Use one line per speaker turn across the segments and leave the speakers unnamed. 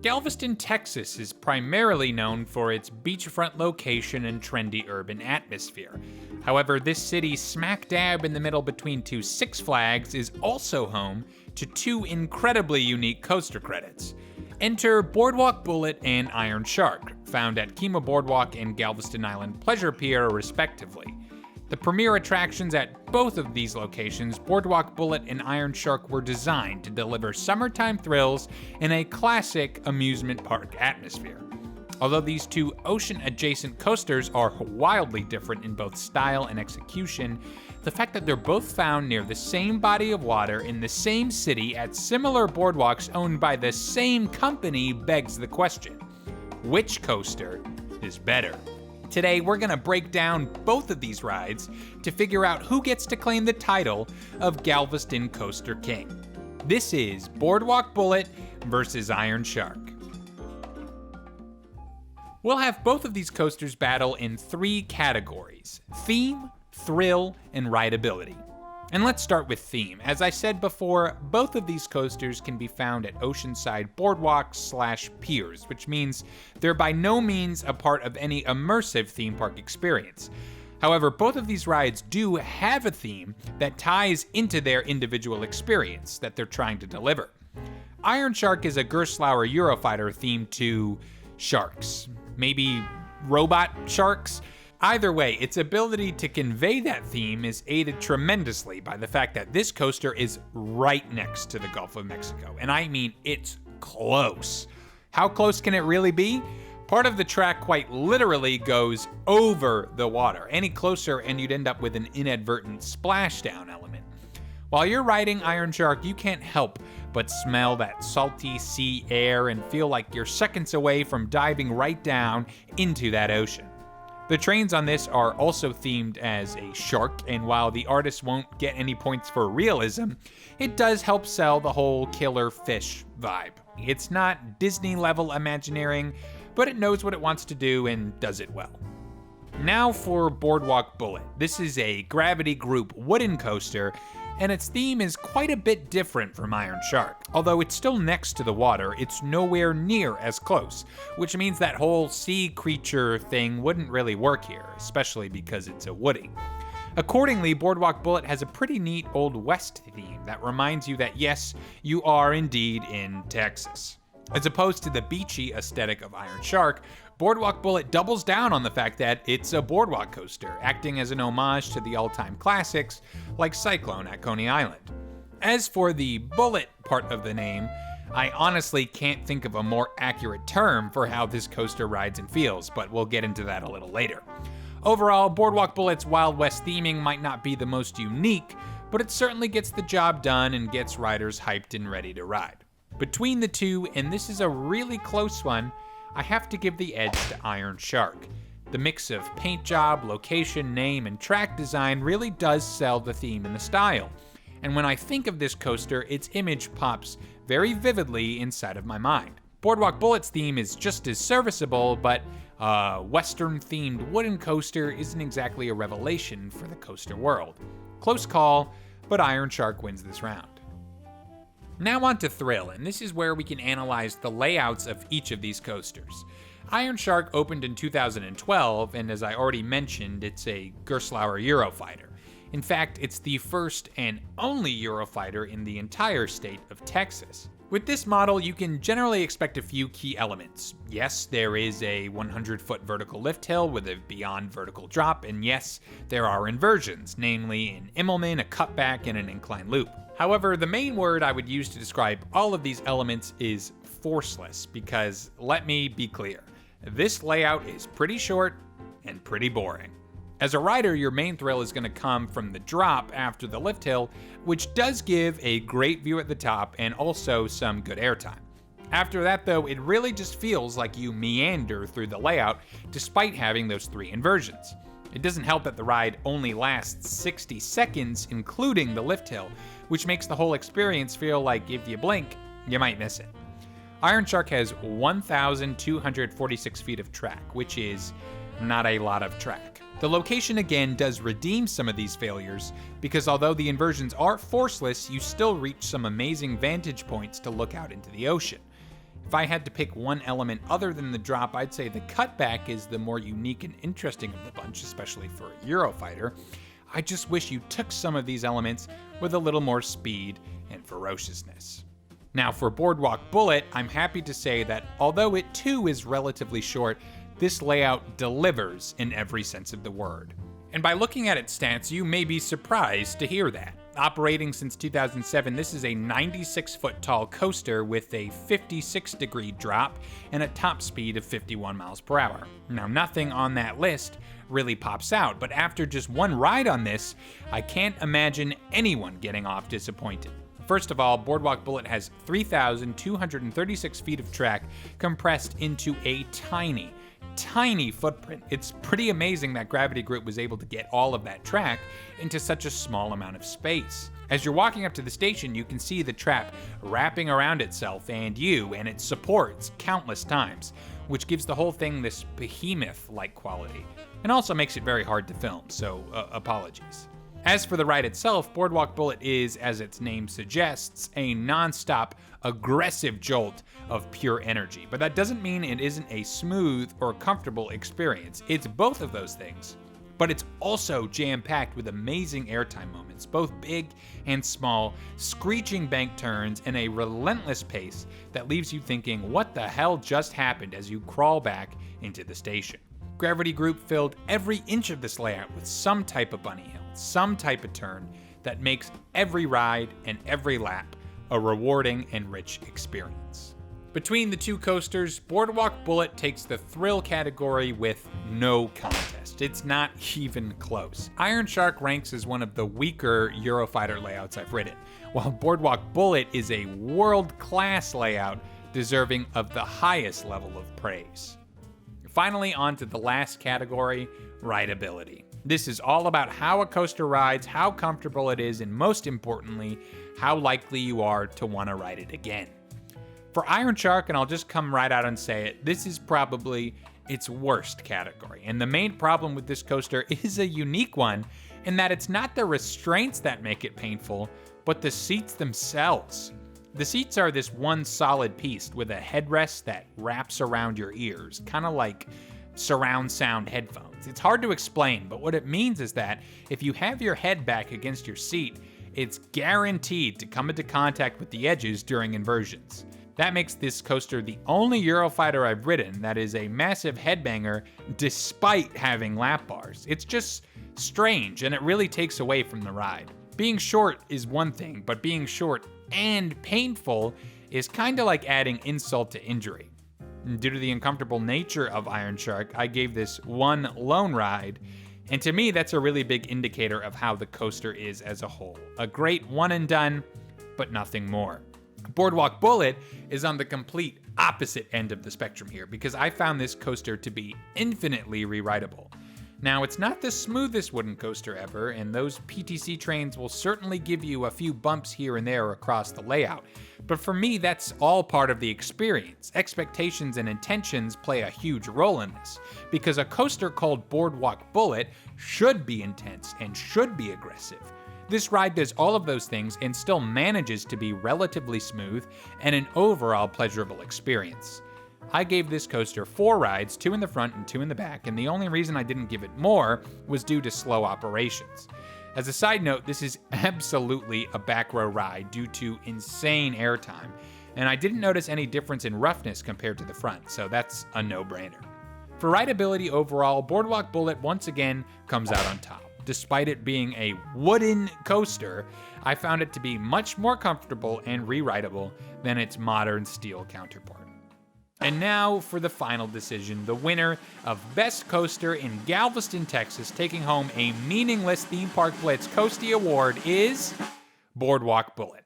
Galveston, Texas is primarily known for its beachfront location and trendy urban atmosphere. However, this city smack dab in the middle between two Six Flags is also home to two incredibly unique coaster credits. Enter Boardwalk Bullet and Iron Shark, found at Kima Boardwalk and Galveston Island Pleasure Pier respectively. The premier attractions at both of these locations, Boardwalk Bullet and Iron Shark, were designed to deliver summertime thrills in a classic amusement park atmosphere. Although these two ocean-adjacent coasters are wildly different in both style and execution, the fact that they're both found near the same body of water in the same city at similar boardwalks owned by the same company begs the question: which coaster is better? Today, we're gonna break down both of these rides to figure out who gets to claim the title of Galveston Coaster King. This is Boardwalk Bullet versus Iron Shark. We'll have both of these coasters battle in three categories: theme, thrill, and rideability. And let's start with theme. As I said before, both of these coasters can be found at oceanside boardwalks/piers, which means they're by no means a part of any immersive theme park experience. However, both of these rides do have a theme that ties into their individual experience that they're trying to deliver. Iron Shark is a Gerstlauer Eurofighter themed to sharks, maybe robot sharks. Either way, its ability to convey that theme is aided tremendously by the fact that this coaster is right next to the Gulf of Mexico. And I mean, it's close. How close can it really be? Part of the track quite literally goes over the water. Any closer and you'd end up with an inadvertent splashdown element. While you're riding Iron Shark, you can't help but smell that salty sea air and feel like you're seconds away from diving right down into that ocean. The trains on this are also themed as a shark, and while the artist won't get any points for realism, it does help sell the whole killer fish vibe. It's not Disney-level Imagineering, but it knows what it wants to do and does it well. Now for Boardwalk Bullet. This is a Gravity Group wooden coaster, and its theme is quite a bit different from Iron Shark. Although it's still next to the water, it's nowhere near as close, which means that whole sea creature thing wouldn't really work here, especially because it's a woody. Accordingly, Boardwalk Bullet has a pretty neat Old West theme that reminds you that yes, you are indeed in Texas. As opposed to the beachy aesthetic of Iron Shark, Boardwalk Bullet doubles down on the fact that it's a boardwalk coaster, acting as an homage to the all-time classics like Cyclone at Coney Island. As for the bullet part of the name, I honestly can't think of a more accurate term for how this coaster rides and feels, but we'll get into that a little later. Overall, Boardwalk Bullet's Wild West theming might not be the most unique, but it certainly gets the job done and gets riders hyped and ready to ride. Between the two, and this is a really close one, I have to give the edge to Iron Shark. The mix of paint job, location, name, and track design really does sell the theme and the style. And when I think of this coaster, its image pops very vividly inside of my mind. Boardwalk Bullet's theme is just as serviceable, but a Western-themed wooden coaster isn't exactly a revelation for the coaster world. Close call, but Iron Shark wins this round. Now on to thrill, and this is where we can analyze the layouts of each of these coasters. Iron Shark opened in 2012, and as I already mentioned, it's a Gerstlauer Eurofighter. In fact, it's the first and only Eurofighter in the entire state of Texas. With this model, you can generally expect a few key elements. Yes, there is a 100-foot vertical lift hill with a beyond vertical drop, and yes, there are inversions, namely an Immelman, a cutback, and an incline loop. However, the main word I would use to describe all of these elements is forceless, because let me be clear, this layout is pretty short and pretty boring. As a rider, your main thrill is going to come from the drop after the lift hill, which does give a great view at the top and also some good airtime. After that though, it really just feels like you meander through the layout despite having those three inversions. It doesn't help that the ride only lasts 60 seconds, including the lift hill, which makes the whole experience feel like if you blink, you might miss it. Iron Shark has 1,246 feet of track, which is not a lot of track. The location again does redeem some of these failures, because although the inversions are forceless, you still reach some amazing vantage points to look out into the ocean. If I had to pick one element other than the drop, I'd say the cutback is the more unique and interesting of the bunch, especially for a Eurofighter. I just wish you took some of these elements with a little more speed and ferociousness. Now for Boardwalk Bullet, I'm happy to say that although it too is relatively short, this layout delivers in every sense of the word. And by looking at its stats, you may be surprised to hear that. Operating since 2007, this is a 96-foot tall coaster with a 56-degree drop and a top speed of 51 miles per hour. Now, nothing on that list really pops out, but after just one ride on this, I can't imagine anyone getting off disappointed. First of all, Boardwalk Bullet has 3,236 feet of track compressed into a tiny footprint. It's pretty amazing that Gravity Group was able to get all of that track into such a small amount of space. As you're walking up to the station, you can see the trap wrapping around itself and its supports countless times, which gives the whole thing this behemoth-like quality, and also makes it very hard to film, so apologies. As for the ride itself, Boardwalk Bullet is, as its name suggests, a non-stop, aggressive jolt of pure energy. But that doesn't mean it isn't a smooth or comfortable experience. It's both of those things. But it's also jam-packed with amazing airtime moments, both big and small, screeching bank turns, and a relentless pace that leaves you thinking, what the hell just happened as you crawl back into the station. Gravity Group filled every inch of this layout with some type of bunny hill, some type of turn that makes every ride and every lap a rewarding and rich experience. Between the two coasters, Boardwalk Bullet takes the thrill category with no contest. It's not even close. Iron Shark ranks as one of the weaker Eurofighter layouts I've ridden, while Boardwalk Bullet is a world-class layout deserving of the highest level of praise. Finally, on to the last category, rideability. This is all about how a coaster rides, how comfortable it is, and most importantly, how likely you are to want to ride it again. For Iron Shark, and I'll just come right out and say it, this is probably its worst category. And the main problem with this coaster is a unique one in that it's not the restraints that make it painful, but the seats themselves. The seats are this one solid piece with a headrest that wraps around your ears, kind of like surround sound headphones. It's hard to explain, but what it means is that if you have your head back against your seat, it's guaranteed to come into contact with the edges during inversions. That makes this coaster the only Eurofighter I've ridden that is a massive headbanger despite having lap bars. It's just strange, and it really takes away from the ride. Being short is one thing, but being short and painful is kind of like adding insult to injury. Due to the uncomfortable nature of Iron Shark, I gave this one lone ride, and to me that's a really big indicator of how the coaster is as a whole. A great one and done, but nothing more. Boardwalk Bullet is on the complete opposite end of the spectrum here because I found this coaster to be infinitely re-rideable. Now, it's not the smoothest wooden coaster ever, and those PTC trains will certainly give you a few bumps here and there across the layout. But for me, that's all part of the experience. Expectations and intentions play a huge role in this, because a coaster called Boardwalk Bullet should be intense and should be aggressive. This ride does all of those things and still manages to be relatively smooth and an overall pleasurable experience. I gave this coaster 4 rides, 2 in the front and 2 in the back, and the only reason I didn't give it more was due to slow operations. As a side note, this is absolutely a back row ride due to insane airtime, and I didn't notice any difference in roughness compared to the front, so that's a no-brainer. For rideability overall, Boardwalk Bullet once again comes out on top. Despite it being a wooden coaster, I found it to be much more comfortable and re-rideable than its modern steel counterpart. And now for the final decision, the winner of Best Coaster in Galveston, Texas, taking home a meaningless Theme Park Blitz Coastie Award is Boardwalk Bullet.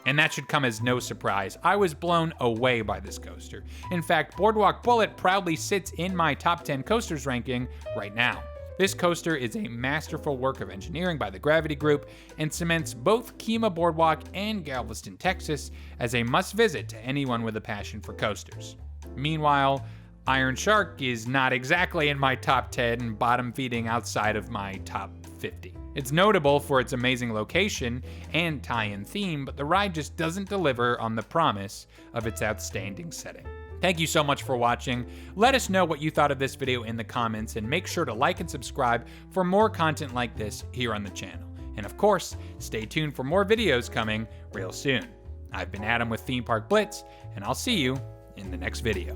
And that should come as no surprise. I was blown away by this coaster. In fact, Boardwalk Bullet proudly sits in my top 10 coasters ranking right now. This coaster is a masterful work of engineering by the Gravity Group and cements both Kemah Boardwalk and Galveston, Texas as a must-visit to anyone with a passion for coasters. Meanwhile, Iron Shark is not exactly in my top 10 and bottom-feeding outside of my top 50. It's notable for its amazing location and tie-in theme, but the ride just doesn't deliver on the promise of its outstanding setting. Thank you so much for watching. Let us know what you thought of this video in the comments, and make sure to like and subscribe for more content like this here on the channel. And of course, stay tuned for more videos coming real soon. I've been Adam with Theme Park Blitz, and I'll see you in the next video.